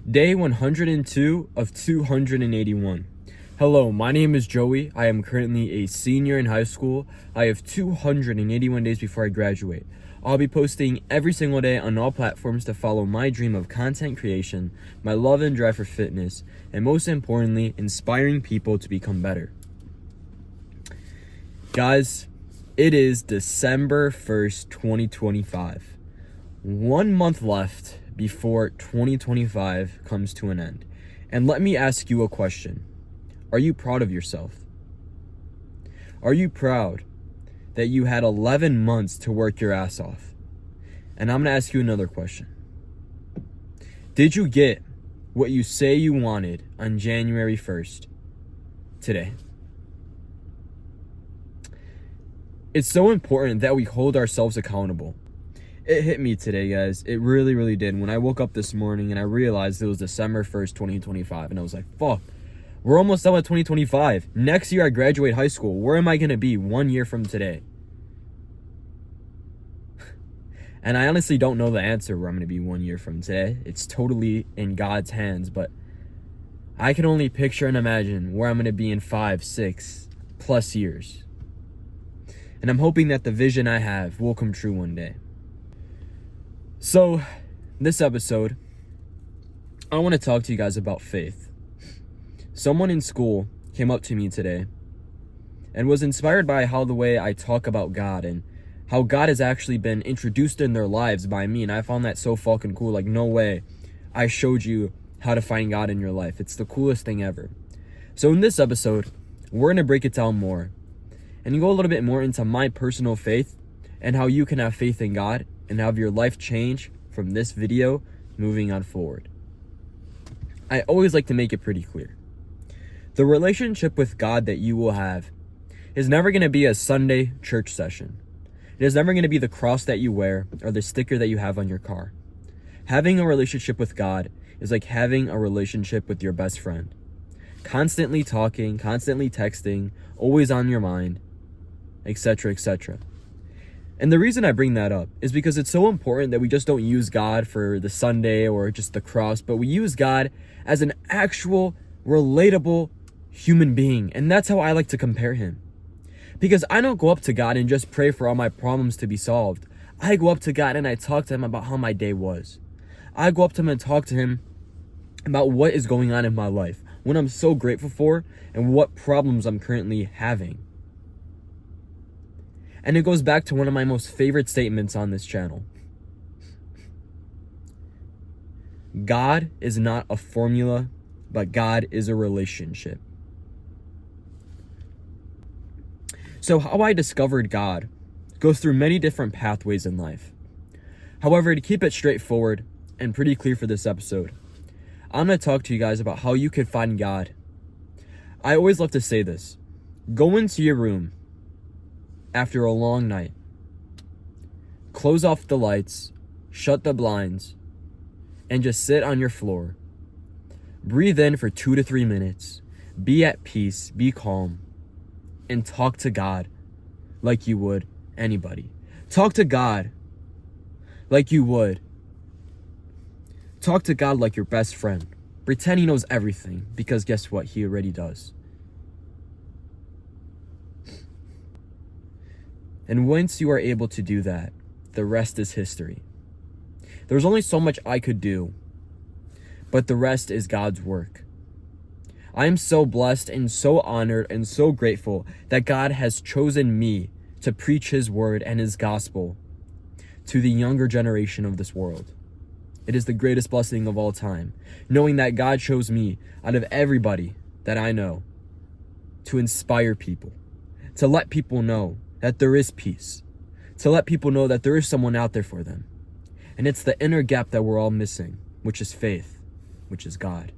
Day 102 of 281. Hello, my name is Joey. I am currently a senior in high school. I have 281 days before I graduate. I'll be posting every single day on all platforms to follow my dream of content creation, my love and drive for fitness, and most importantly, inspiring people to become better. Guys, it is December 1st, 2025. 1 month left before 2025 comes to an end. And let me ask you a question. Are you proud of yourself? Are you proud that you had 11 months to work your ass off? And I'm going to ask you another question. Did you get what you say you wanted on January 1st today? It's so important that we hold ourselves accountable. It hit me today, guys. It really, really did. When I woke up this morning and I realized it was December 1st, 2025. And I was like, fuck, we're almost done with 2025. Next year I graduate high school. Where am I going to be 1 year from today? And I honestly don't know the answer where I'm going to be 1 year from today. It's totally in God's hands. But I can only picture and imagine where I'm going to be in 5, 6 plus years. And I'm hoping that the vision I have will come true one day. So, this episode, I want to talk to you guys about faith. Someone in school came up to me today and was inspired by how the way I talk about God and how God has actually been introduced in their lives by me. And I found that so fucking cool. Like, no way I showed you how to find God in your life. It's the coolest thing ever. So in this episode, we're going to break it down more and go a little bit more into my personal faith and how you can have faith in God and have your life change from this video moving on forward. I always like to make it pretty clear. The relationship with God that you will have is never going to be a Sunday church session. It is never going to be the cross that you wear or the sticker that you have on your car. Having a relationship with God is like having a relationship with your best friend. Constantly talking, constantly texting, always on your mind, etc., etc. And the reason I bring that up is because it's so important that we just don't use God for the Sunday or just the cross, but we use God as an actual, relatable human being. And that's how I like to compare him. Because I don't go up to God and just pray for all my problems to be solved. I go up to God and I talk to him about how my day was. I go up to him and talk to him about what is going on in my life, what I'm so grateful for, and what problems I'm currently having. And it goes back to one of my most favorite statements on this channel. God is not a formula, but God is a relationship. So how I discovered God goes through many different pathways in life. However, to keep it straightforward and pretty clear for this episode, I'm going to talk to you guys about how you could find God. I always love to say this. Go into your room after a long night. Close off the lights, shut the blinds, and just sit on your floor. Breathe in for 2 to 3 minutes. Be at peace, be calm, and talk to God like you would anybody. Talk to God like you would. Talk to God like your best friend. Pretend he knows everything, because guess what? He already does. And once you are able to do that, the rest is history. There's only so much I could do, but the rest is God's work. I am so blessed and so honored and so grateful that God has chosen me to preach his word and his gospel to the younger generation of this world. It is the greatest blessing of all time, knowing that God chose me out of everybody that I know to inspire people, to let people know that there is peace, to let people know that there is someone out there for them. And it's the inner gap that we're all missing, which is faith, which is God.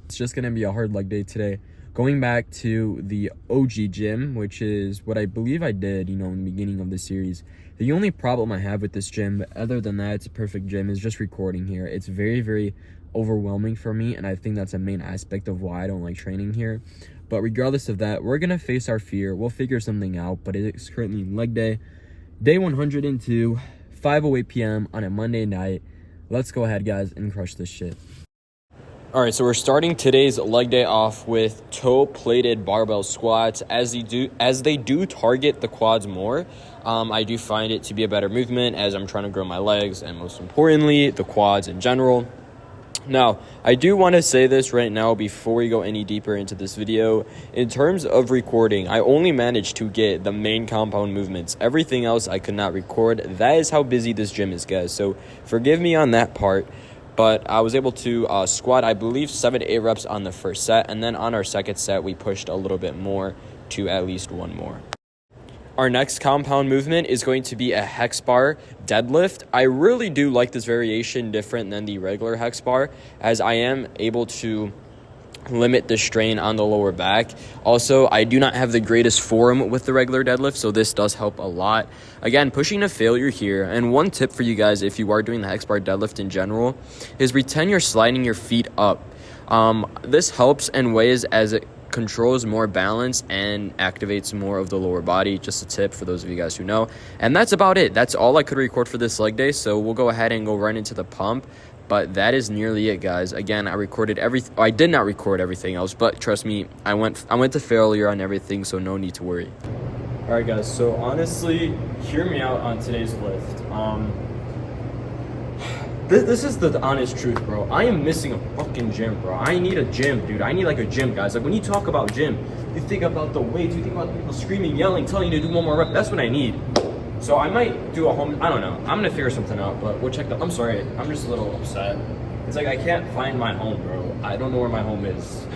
It's just going to be a hard leg day today. Going back to the OG gym, which is what I believe I did, in the beginning of the series. The only problem I have with this gym, other than that it's a perfect gym, is just recording here. It's very, very overwhelming for me, and I think that's a main aspect of why I don't like training here. But regardless of that, we're going to face our fear. We'll figure something out, but it is currently leg day. Day 102, 5:08 p.m. on a Monday night. Let's go ahead, guys, and crush this shit. All right, so we're starting today's leg day off with toe-plated barbell squats. As they do target the quads more, I do find it to be a better movement as I'm trying to grow my legs and, most importantly, the quads in general. Now, I do want to say this right now before we go any deeper into this video. In terms of recording, I only managed to get the main compound movements. Everything else I could not record. That is how busy this gym is, guys. So forgive me on that part. But I was able to squat, I believe, 7 to 8 reps on the first set. And then on our second set, we pushed a little bit more to at least one more. Our next compound movement is going to be a hex bar deadlift. I really do like this variation different than the regular hex bar, as I am able to limit the strain on the lower back. Also, I do not have the greatest form with the regular deadlift, so this does help a lot. Again, pushing to failure here. And one tip for you guys, if you are doing the hex bar deadlift in general, is pretend you're sliding your feet up. This helps in ways as it controls more balance and activates more of the lower body. Just a tip for those of you guys who know. And that's about it. That's all I could record for this leg day, so we'll go ahead and go right into the pump. But that is nearly it, guys. Again, I did not record everything else, but trust me, I went to failure on everything, so no need to worry. All right, guys. So honestly, hear me out on today's lift. This is the honest truth, bro. I am missing a fucking gym, bro. I need a gym, dude. I need like a gym, guys. Like when you talk about gym, you think about the weights, you think about people screaming, yelling, telling you to do one more rep. That's what I need. So I might do a home, I don't know. I'm going to figure something out, but we'll check I'm sorry. I'm just a little upset. It's like I can't find my home, bro. I don't know where my home is.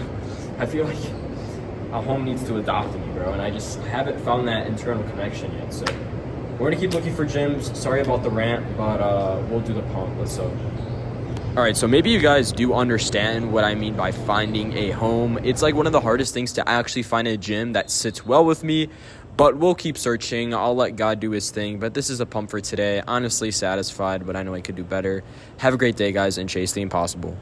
I feel like a home needs to adopt me, bro. And I just haven't found that internal connection yet. So we're going to keep looking for gyms. Sorry about the rant, but we'll do the pump. Let's go. All right, so maybe you guys do understand what I mean by finding a home. It's like one of the hardest things to actually find a gym that sits well with me, but we'll keep searching. I'll let God do his thing, but this is a pump for today. Honestly satisfied, but I know I could do better. Have a great day, guys, and chase the impossible.